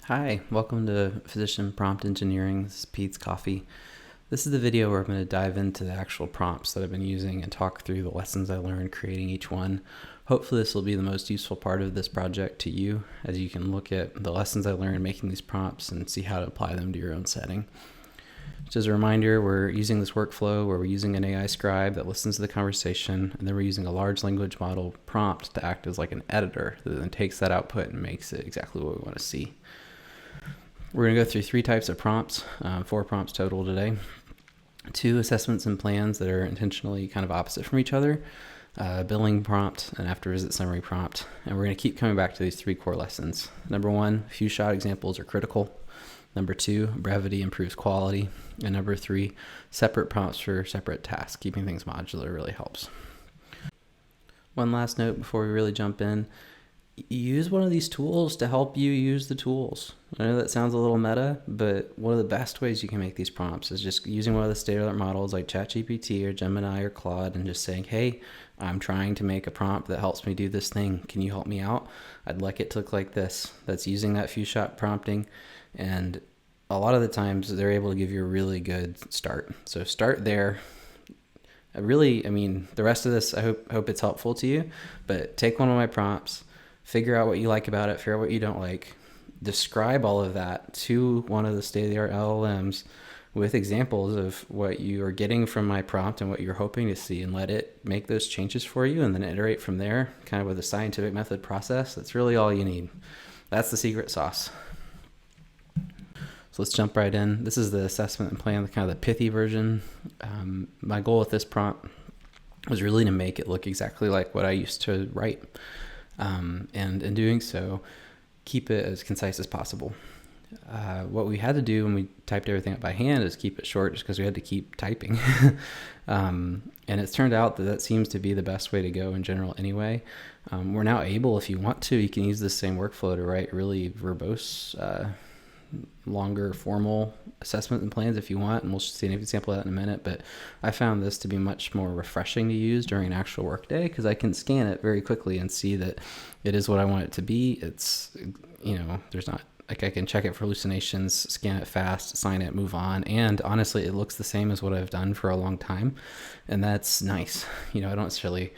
Hi, welcome to Physician Prompt Engineering. This is Pete's Coffee. This is the video where I'm going to dive into the actual prompts that I've been using and talk through the lessons I learned creating each one. Hopefully this will be the most useful part of this project to you, as you can look at the lessons I learned making these prompts and see how to apply them to your own setting. Just as a reminder, we're using this workflow where we're using an AI scribe that listens to the conversation, and then we're using a large language model prompt to act as like an editor that then takes that output and makes it exactly what we want to see. We're going to go through three types of prompts, 4 prompts total today. 2 assessments and plans that are intentionally kind of opposite from each other, billing prompt, and after visit summary prompt. And we're going to keep coming back to these 3 core lessons. Number 1, few shot examples are critical. Number 2, brevity improves quality. And number 3, separate prompts for separate tasks. Keeping things modular really helps. One last note before we really jump in. Use one of these tools to help you use the tools. I know that sounds a little meta, but one of the best ways you can make these prompts is just using one of the state-of-the-art models like ChatGPT or Gemini or Claude and just saying, hey, I'm trying to make a prompt that helps me do this thing. Can you help me out? I'd like it to look like this. That's using that few shot prompting. And a lot of the times they're able to give you a really good start. So start there. The rest of this, I hope it's helpful to you, but take one of my prompts, figure out what you like about it, figure out what you don't like, describe all of that to one of the state-of-the-art LLMs with examples of what you are getting from my prompt and what you're hoping to see, and let it make those changes for you and then iterate from there, kind of with a scientific method process. That's really all you need. That's the secret sauce. So let's jump right in. This is the assessment and plan, kind of the pithy version. My goal with this prompt was really to make it look exactly like what I used to write. And in doing so, keep it as concise as possible. What we had to do when we typed everything up by hand is keep it short, just because we had to keep typing. And it's turned out that seems to be the best way to go in general anyway. We're now able, if you want to, you can use this same workflow to write really verbose, longer formal assessment and plans if you want, and we'll see an example of that in a minute. But I found this to be much more refreshing to use during an actual work day, because I can scan it very quickly and see that it is what I want it to be. It's, there's not, like, I can check it for hallucinations, scan it fast, sign it, move on. And honestly, it looks the same as what I've done for a long time. And that's nice. I don't necessarily,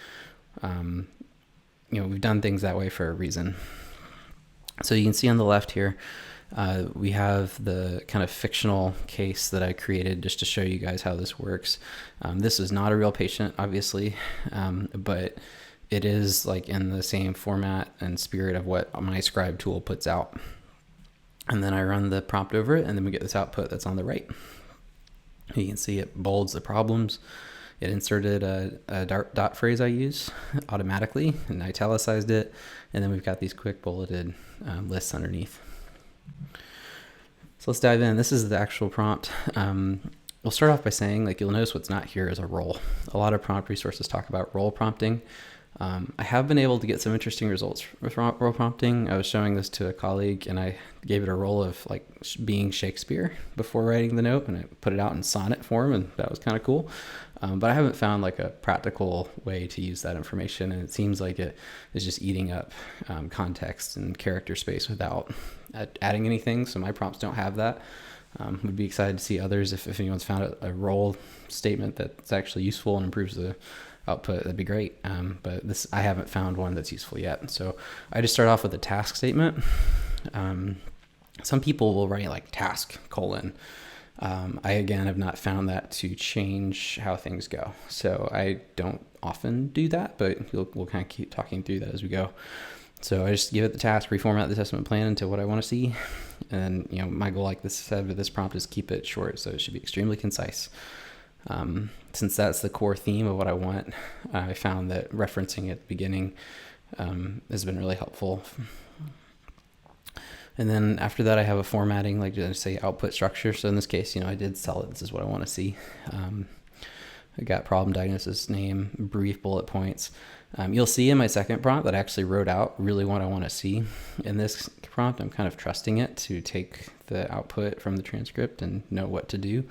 we've done things that way for a reason. So you can see on the left here, we have the kind of fictional case that I created just to show you guys how this works. This is not a real patient, obviously, but it is like in the same format and spirit of what my scribe tool puts out. And then I run the prompt over it, and then we get this output that's on the right. You can see it bolds the problems. It inserted a dot phrase I use automatically and italicized it. And then we've got these quick bulleted lists underneath. So let's dive in. This is the actual prompt. We'll start off by saying, you'll notice what's not here is a role. A lot of prompt resources talk about role prompting. I have been able to get some interesting results with role prompting. I was showing this to a colleague, and I gave it a role of being Shakespeare before writing the note, and I put it out in sonnet form, and that was kind of cool. But I haven't found a practical way to use that information, and it seems like it is just eating up context and character space without adding anything. So my prompts don't have that. Would be excited to see others if anyone's found a role statement that's actually useful and improves the output. That'd be great. But I haven't found one that's useful yet. So I just start off with a task statement. Some people will write task : I, again, have not found that to change how things go. So I don't often do that, but we'll kind of keep talking through that as we go. So I just give it the task, reformat the assessment plan into what I want to see. And, my goal, like this said with this prompt, is keep it short. So it should be extremely concise. Since that's the core theme of what I want, I found that referencing at the beginning has been really helpful. And then after that, I have a formatting, say output structure. So in this case, I did sell it. This is what I want to see. I got problem diagnosis, name, brief bullet points. You'll see in my second prompt that I actually wrote out really what I want to see. In this prompt, I'm kind of trusting it to take the output from the transcript and know what to do.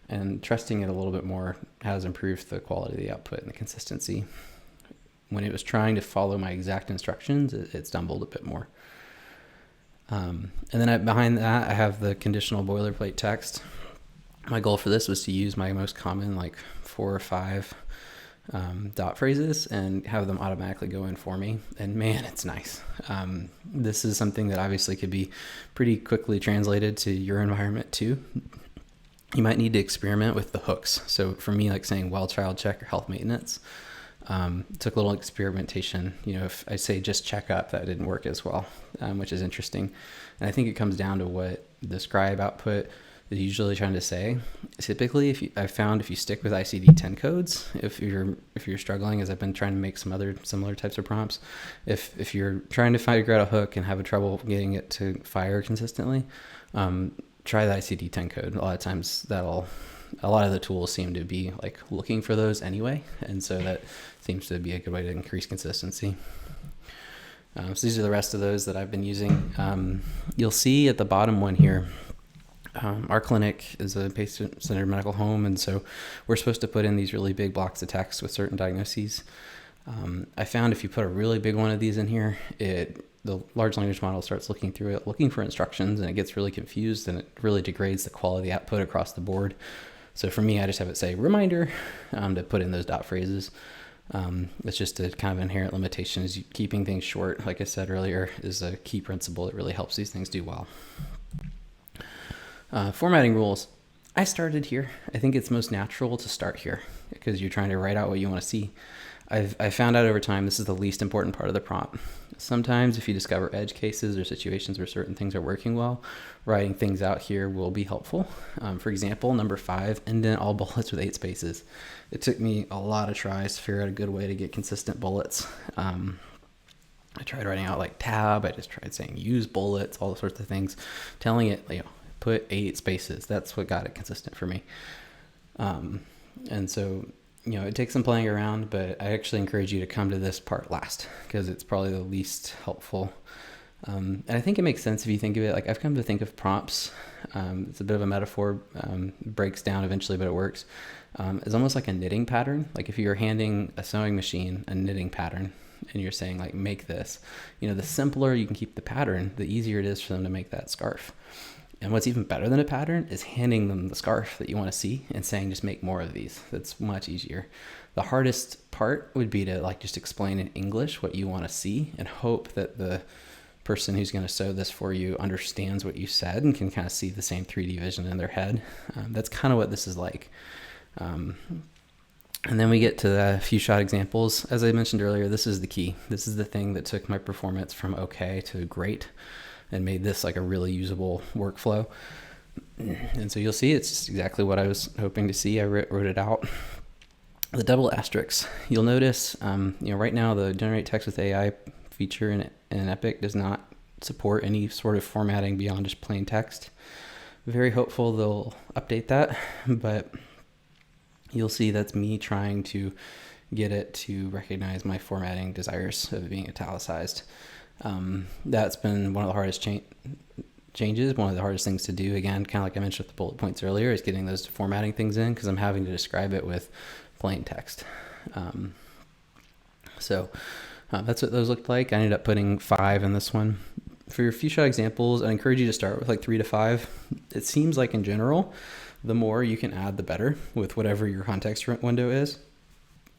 And trusting it a little bit more has improved the quality of the output and the consistency. When it was trying to follow my exact instructions, it stumbled a bit more. And then behind that, I have the conditional boilerplate text. My goal for this was to use my most common, like 4 or 5 dot phrases and have them automatically go in for me. And man, it's nice. This is something that obviously could be pretty quickly translated to your environment too. You might need to experiment with the hooks. So for me, like saying well child check or health maintenance, took a little experimentation. If I say just check up, that didn't work as well, which is interesting. And I think it comes down to what the scribe output is usually trying to say. Typically, I found if you stick with ICD-10 codes, if you're struggling, as I've been trying to make some other similar types of prompts, if you're trying to figure out a hook and have a trouble getting it to fire consistently, try the ICD-10 code. A lot of times a lot of the tools seem to be like looking for those anyway, and so that seems to be a good way to increase consistency. So these are the rest of those that I've been using. You'll see at the bottom one here, our clinic is a patient-centered medical home, and so we're supposed to put in these really big blocks of text with certain diagnoses. I found if you put a really big one of these in here, the large language model starts looking through it, looking for instructions, and it gets really confused, and it really degrades the quality output across the board. So for me, I just have it say reminder to put in those dot phrases. It's just a kind of inherent limitation, is keeping things short, like I said earlier, is a key principle that really helps these things do well. Formatting rules. I started here. I think it's most natural to start here because you're trying to write out what you want to see. I found out over time this is the least important part of the prompt. Sometimes if you discover edge cases or situations where certain things are working well, writing things out here will be helpful. For example, number 5, indent all bullets with 8 spaces. It took me a lot of tries to figure out a good way to get consistent bullets. I tried writing out like tab. I just tried saying use bullets, all sorts of things, telling it, put 8 spaces. That's what got it consistent for me. And so, it takes some playing around, but I actually encourage you to come to this part last because it's probably the least helpful. And I think it makes sense if you think of it, like I've come to think of prompts. It's a bit of a metaphor, breaks down eventually, but it works. It's almost like a knitting pattern. Like if you're handing a sewing machine a knitting pattern and you're saying like, make this, the simpler you can keep the pattern, the easier it is for them to make that scarf. And what's even better than a pattern is handing them the scarf that you want to see and saying, just make more of these. That's much easier. The hardest part would be to just explain in English what you want to see and hope that the person who's going to sew this for you understands what you said and can kind of see the same 3D vision in their head. That's kind of what this is like. And then we get to the few shot examples. As I mentioned earlier, this is the key. This is the thing that took my performance from okay to great and made this like a really usable workflow. And so you'll see it's just exactly what I was hoping to see. I wrote it out. The double asterisks. You'll notice, right now the generate text with AI feature in Epic does not support any sort of formatting beyond just plain text. Very hopeful they'll update that, but you'll see that's me trying to get it to recognize my formatting desires of being italicized. That's been one of the hardest changes, one of the hardest things to do. Again, kind of like I mentioned with the bullet points earlier, is getting those formatting things in because I'm having to describe it with plain text. So that's what those looked like. I ended up putting 5 in this one. For your few shot examples, I encourage you to start with 3 to 5. It seems like in general, the more you can add, the better with whatever your context window is.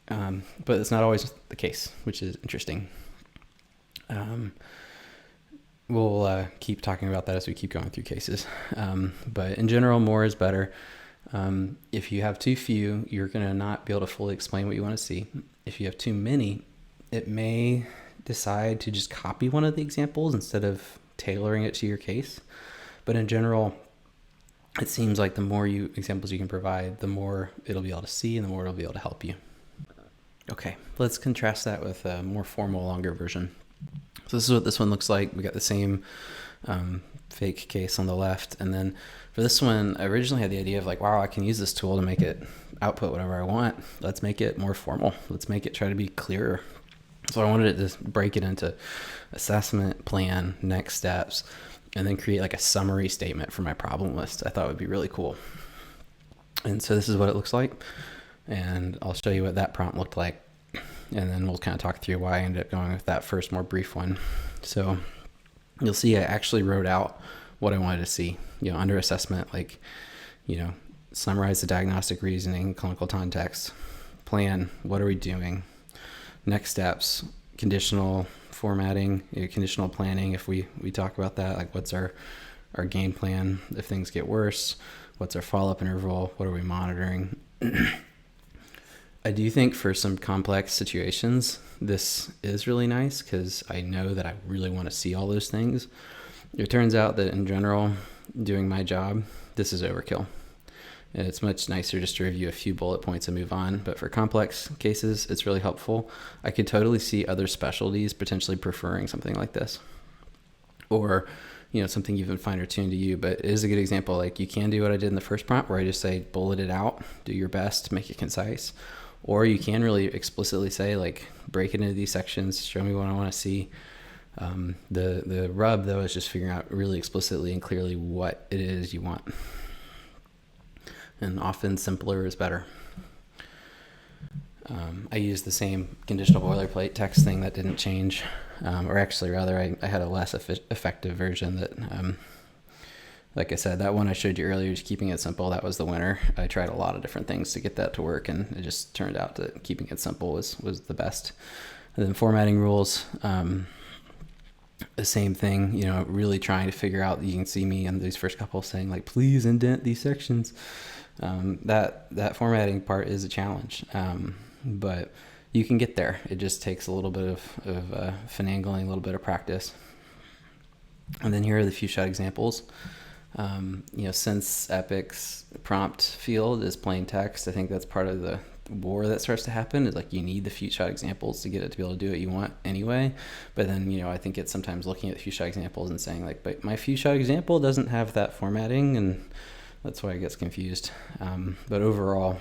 But it's not always the case, which is interesting. We'll keep talking about that as we keep going through cases. But in general, more is better. If you have too few, you're going to not be able to fully explain what you want to see. If you have too many, it may decide to just copy one of the examples instead of tailoring it to your case. But in general, it seems like the more examples you can provide, the more it'll be able to see and the more it'll be able to help you. Okay, let's contrast that with a more formal, longer version. So this is what this one looks like. We got the same fake case on the left. And then for this one, I originally had the idea of wow, I can use this tool to make it output whatever I want. Let's make it more formal. Let's make it try to be clearer. So I wanted it to break it into assessment, plan, next steps, and then create a summary statement for my problem list. I thought would be really cool. And so this is what it looks like. And I'll show you what that prompt looked like. And then we'll kind of talk through why I ended up going with that first more brief one. So you'll see I actually wrote out what I wanted to see, under assessment, like, summarize the diagnostic reasoning, clinical context, plan, what are we doing, next steps, conditional formatting, conditional planning. If we talk about that, like what's our game plan if things get worse, what's our follow-up interval, what are we monitoring. I do think for some complex situations, this is really nice because I know that I really want to see all those things. It turns out that in general, doing my job, this is overkill. And it's much nicer just to review a few bullet points and move on. But for complex cases, it's really helpful. I could totally see other specialties potentially preferring something like this. Or, something even finer tuned to you. But it is a good example. Like, you can do what I did in the first prompt where I just say, bullet it out, do your best, make it concise. Or you can really explicitly say, like, break it into these sections, show me what I want to see. The rub, though, is just figuring out really explicitly and clearly what it is you want. And often simpler is better. I used the same conditional boilerplate text thing that didn't change. Or actually, rather, I had a less effective version that, like I said, that one I showed you earlier, just keeping it simple, that was the winner. I tried a lot of different things to get that to work, and it just turned out that keeping it simple was the best. And then formatting rules, the same thing, really trying to figure out, you can see me in these first couple saying, like, please indent these sections. That formatting part is a challenge, but you can get there. It just takes a little bit of finagling, a little bit of practice. And then here are the few shot examples. Since Epic's prompt field is plain text, I think that's part of the war that starts to happen, is like you need the few shot examples to get it to be able to do what you want anyway. But then, I think it's sometimes looking at the few shot examples and saying, like, but my few shot example doesn't have that formatting, and that's why it gets confused. But overall,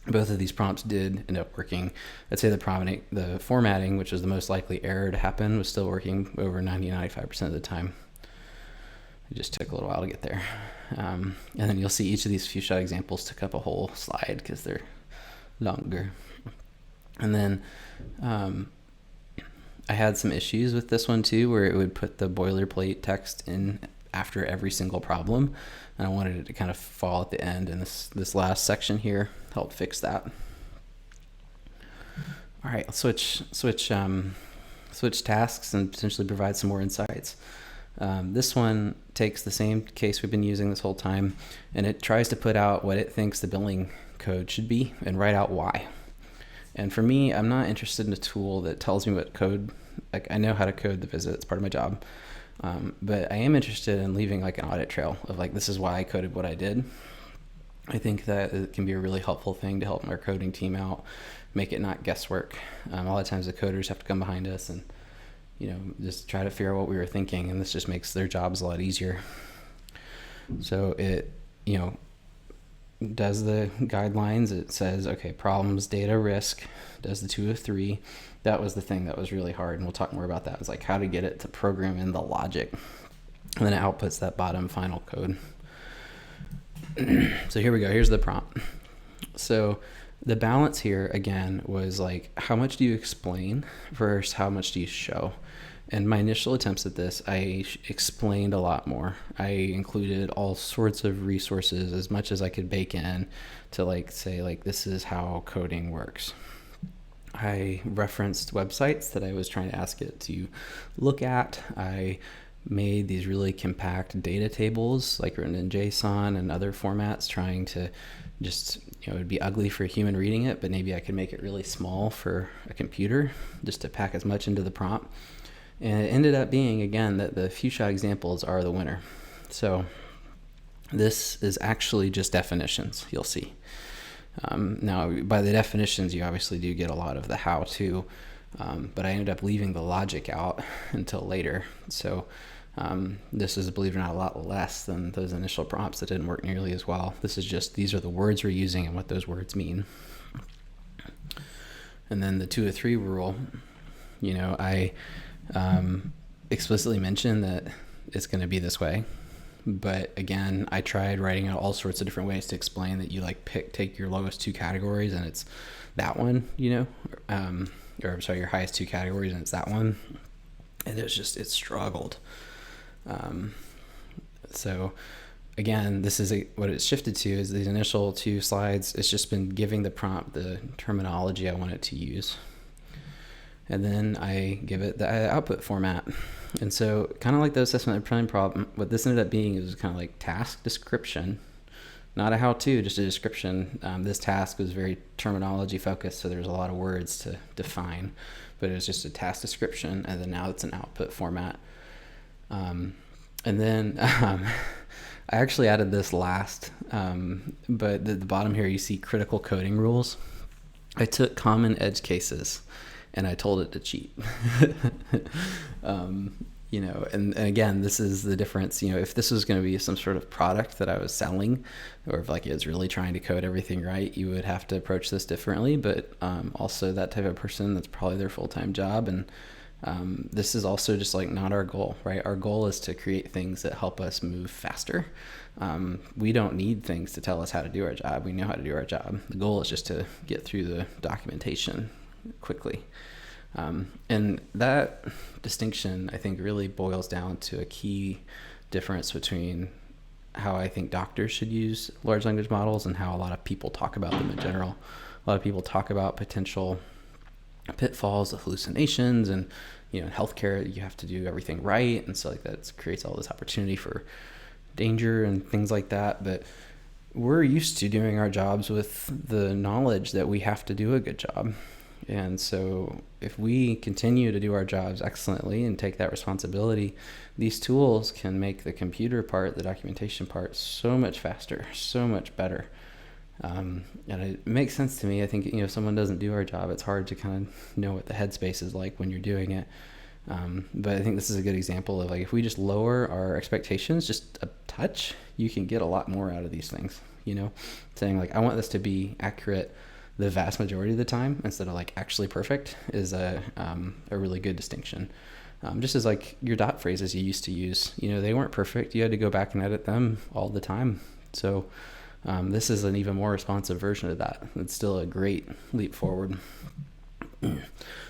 both of these prompts did end up working. I'd say the formatting, which was the most likely error to happen, was still working over 90-95% of the time. It just took a little while to get there. And then you'll see each of these few shot examples took up a whole slide because they're longer. And then I had some issues with this one too, where it would put the boilerplate text in after every single problem, and I wanted it to kind of fall at the end, and this last section here helped fix that. All right, let's switch tasks and potentially provide some more insights. This one takes the same case we've been using this whole time, and it tries to put out what it thinks the billing code should be and write out why. And for me, I'm not interested in a tool that tells me what code, like, I know how to code the visit, it's part of my job. But I am interested in leaving like an audit trail of, like, this is why I coded what I did. I think that it can be a really helpful thing to help our coding team out, make it not guesswork. A lot of times the coders have to come behind us and, just try to figure out what we were thinking, and this just makes their jobs a lot easier. So it, does the guidelines. It says, okay, problems, data, risk, does the 2 of 3. That was the thing that was really hard, and we'll talk more about that. It's like how to get it to program in the logic, and then it outputs that bottom final code. So here we go. Here's the prompt. So the balance here, again, was like, how much do you explain versus how much do you show? And my initial attempts at this, I explained a lot more. I included all sorts of resources, as much as I could bake in to, like, say, like, this is how coding works. I referenced websites that I was trying to ask it to look at. I made these really compact data tables, like written in JSON and other formats, trying to just, it would be ugly for a human reading it, but maybe I could make it really small for a computer, just to pack as much into the prompt. And it ended up being, again, that the few shot examples are the winner. So this is actually just definitions, you'll see. Now, by the definitions, you obviously do get a lot of the how-to, but I ended up leaving the logic out until later. So this is, believe it or not, a lot less than those initial prompts that didn't work nearly as well. This is just, these are the words we're using and what those words mean. And then the 2 of 3 rule, I explicitly mentioned that it's going to be this way. But again, I tried writing out all sorts of different ways to explain that you, like, take your lowest 2 categories and it's that one, or sorry, your highest 2 categories and it's that one. And it struggled. So again, this is what it's shifted to is these initial 2 slides. It's just been giving the prompt the terminology I want it to use. And then I give it the output format. And so kind of like the assessment and planning problem, what this ended up being is kind of like task description, not a how-to, just a description. This task was very terminology focused, so there's a lot of words to define, but it was just a task description, and then now it's an output format. And then I actually added this last, but at the bottom here you see critical coding rules. I took common edge cases and I told it to cheat. And again, this is the difference. If this was going to be some sort of product that I was selling, or if like it was really trying to code everything right, you would have to approach this differently. But also that type of person, that's probably their full-time job. And this is also just like not our goal, right? Our goal is to create things that help us move faster. We don't need things to tell us how to do our job. We know how to do our job. The goal is just to get through the documentation quickly. And that distinction, I think, really boils down to a key difference between how I think doctors should use large language models and how a lot of people talk about them in general. A lot of people talk about potential pitfalls of hallucinations, and in healthcare you have to do everything right, and so like that creates all this opportunity for danger and things like that. But we're used to doing our jobs with the knowledge that we have to do a good job. And so if we continue to do our jobs excellently and take that responsibility, these tools can make the computer part, the documentation part, so much faster, so much better. And it makes sense to me. I think, if someone doesn't do our job, it's hard to kind of know what the headspace is like when you're doing it. But I think this is a good example of like, if we just lower our expectations just a touch, you can get a lot more out of these things, saying like, I want this to be accurate the vast majority of the time instead of like actually perfect is a really good distinction. Just as like your dot phrases you used to use, they weren't perfect. You had to go back and edit them all the time. So this is an even more responsive version of that. It's still a great leap forward. So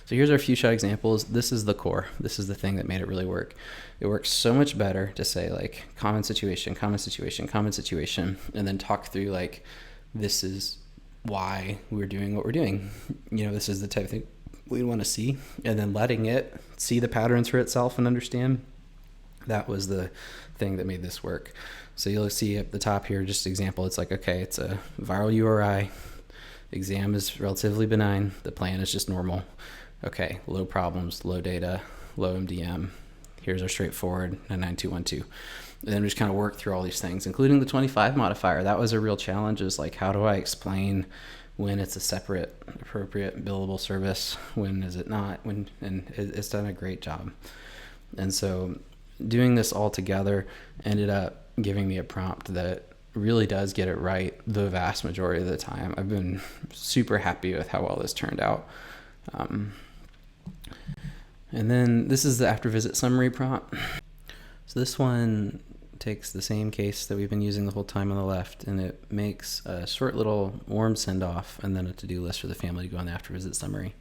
here's our few shot examples. This is the core. This is the thing that made it really work. It works so much better to say like common situation, and then talk through like, this is why we're doing what we're doing. This is the type of thing we want to see, and then letting it see the patterns for itself and understand. That was the thing that made this work. So you'll see at the top here, just example, it's like, okay, it's a viral URI. Exam is relatively benign. The plan is just normal. Okay, low problems, low data, low MDM. Here's our straightforward 99212. And then we just kind of work through all these things, including the 25 modifier. That was a real challenge, is like, how do I explain when it's a separate, appropriate, billable service? When is it not? And it's done a great job. And so doing this all together ended up giving me a prompt that really does get it right the vast majority of the time. I've been super happy with how well this turned out. And then this is the after visit summary prompt. So this one takes the same case that we've been using the whole time on the left, and it makes a short little warm send off and then a to-do list for the family to go on the after visit summary.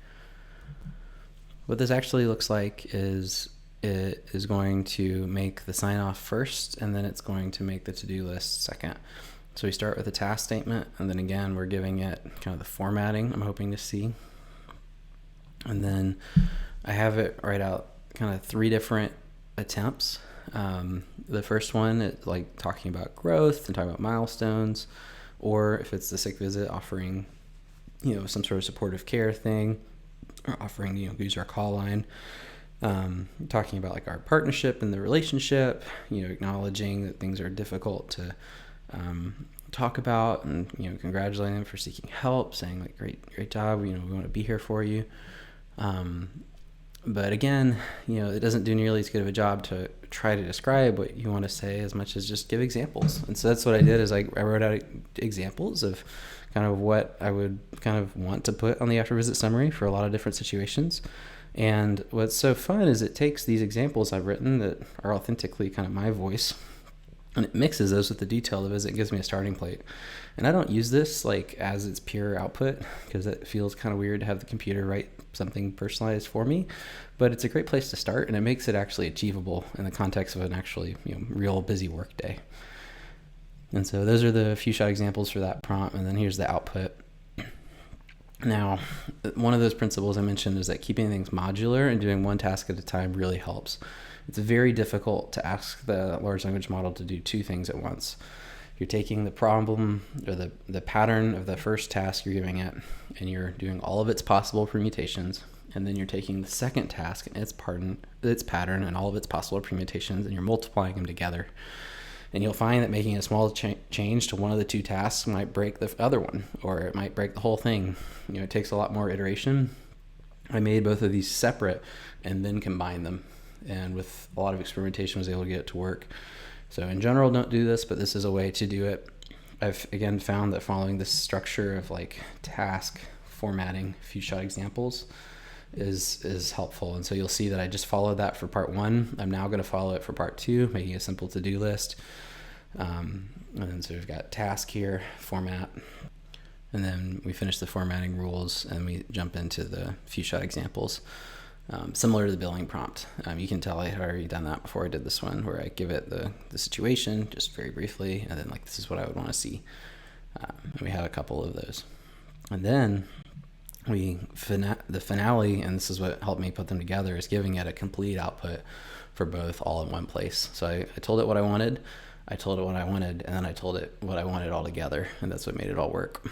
What this actually looks like is it is going to make the sign off first, and then it's going to make the to-do list second. So we start with a task statement, and then again, we're giving it kind of the formatting I'm hoping to see. And then I have it write out kind of 3 different attempts. The first one is like talking about growth and talking about milestones, or if it's the sick visit, offering, some sort of supportive care thing, or offering, use our call line. Talking about like our partnership and the relationship, acknowledging that things are difficult to talk about, and congratulating them for seeking help, saying like great job, we want to be here for you. But again, it doesn't do nearly as good of a job to try to describe what you want to say as much as just give examples. And so that's what I did, is I wrote out examples of kind of what I would kind of want to put on the after visit summary for a lot of different situations. And what's so fun is it takes these examples I've written that are authentically kind of my voice, and it mixes those with the detail of the visit. It gives me a starting plate. And I don't use this like as its pure output, because it feels kind of weird to have the computer write something personalized for me, but it's a great place to start, and it makes it actually achievable in the context of an actually real busy work day. And so those are the few shot examples for that prompt, and then here's the output. Now, one of those principles I mentioned is that keeping things modular and doing one task at a time really helps. It's very difficult to ask the large language model to do two things at once. You're taking the problem or the pattern of the first task you're giving it, and you're doing all of its possible permutations, and then you're taking the second task and its pattern and all of its possible permutations, and you're multiplying them together. And you'll find that making a small change to one of the two tasks might break the other one, or it might break the whole thing. It takes a lot more iteration. I made both of these separate and then combined them, and with a lot of experimentation was able to get it to work. So in general, don't do this, but this is a way to do it. I've again found that following this structure of like task formatting, few shot examples, is helpful. And so you'll see that I just followed that for part 1. I'm now going to follow it for part 2, making a simple to-do list. And so we've got task here, format, and then we finish the formatting rules and we jump into the few shot examples. Similar to the billing prompt. You can tell I had already done that before I did this one, where I give it the situation just very briefly, and then like, this is what I would want to see. And we had a couple of those. And then the finale, and this is what helped me put them together, is giving it a complete output for both all in one place. So I told it what I wanted, I told it what I wanted, and then I told it what I wanted all together, and that's what made it all work.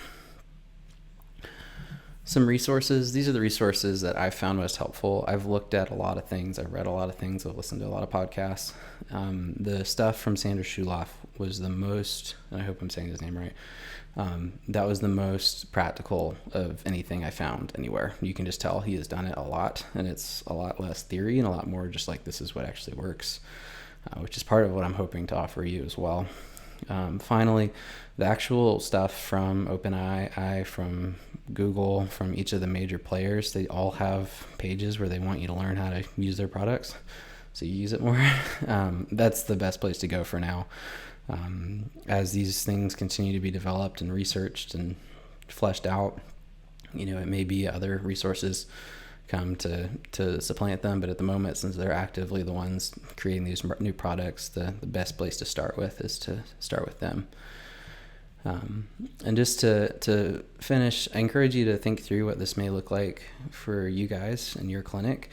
Some resources. These are the resources that I've found most helpful. I've looked at a lot of things. I've read a lot of things. I've listened to a lot of podcasts. The stuff from Sanders Shuloff was the most, and I hope I'm saying his name right, that was the most practical of anything I found anywhere. You can just tell he has done it a lot, and it's a lot less theory and a lot more just like, this is what actually works, which is part of what I'm hoping to offer you as well. Finally, the actual stuff from OpenAI, from Google, from each of the major players, they all have pages where they want you to learn how to use their products, so you use it more. That's the best place to go for now. As these things continue to be developed and researched and fleshed out, it may be other resources come to supplant them, but at the moment, since they're actively the ones creating these new products, the best place to start with is to start with them. And just to finish, I encourage you to think through what this may look like for you guys in your clinic.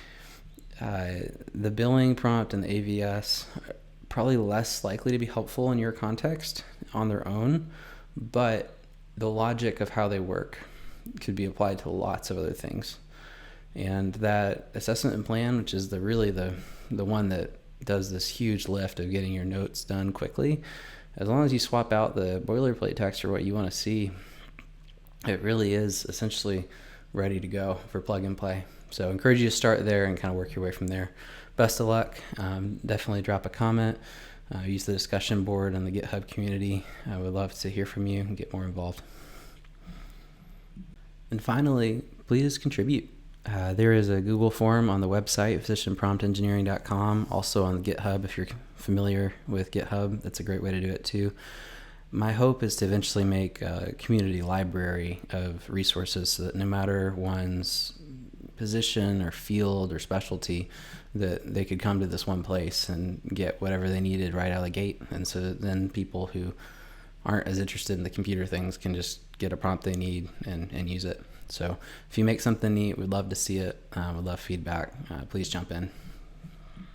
The billing prompt and the AVS are probably less likely to be helpful in your context on their own, but the logic of how they work could be applied to lots of other things. And that assessment and plan, which is the one that does this huge lift of getting your notes done quickly, as long as you swap out the boilerplate text for what you want to see, it really is essentially ready to go for plug and play. So I encourage you to start there and kind of work your way from there. Best of luck. Definitely drop a comment. Use the discussion board on the GitHub community. I would love to hear from you and get more involved. And finally, please contribute. There is a Google form on the website, physicianpromptengineering.com, also on GitHub. If you're familiar with GitHub, that's a great way to do it too. My hope is to eventually make a community library of resources so that no matter one's position or field or specialty, that they could come to this one place and get whatever they needed right out of the gate. And so then people who aren't as interested in the computer things can just get a prompt they need and use it. So if you make something neat, we'd love to see it. We'd love feedback. Please jump in.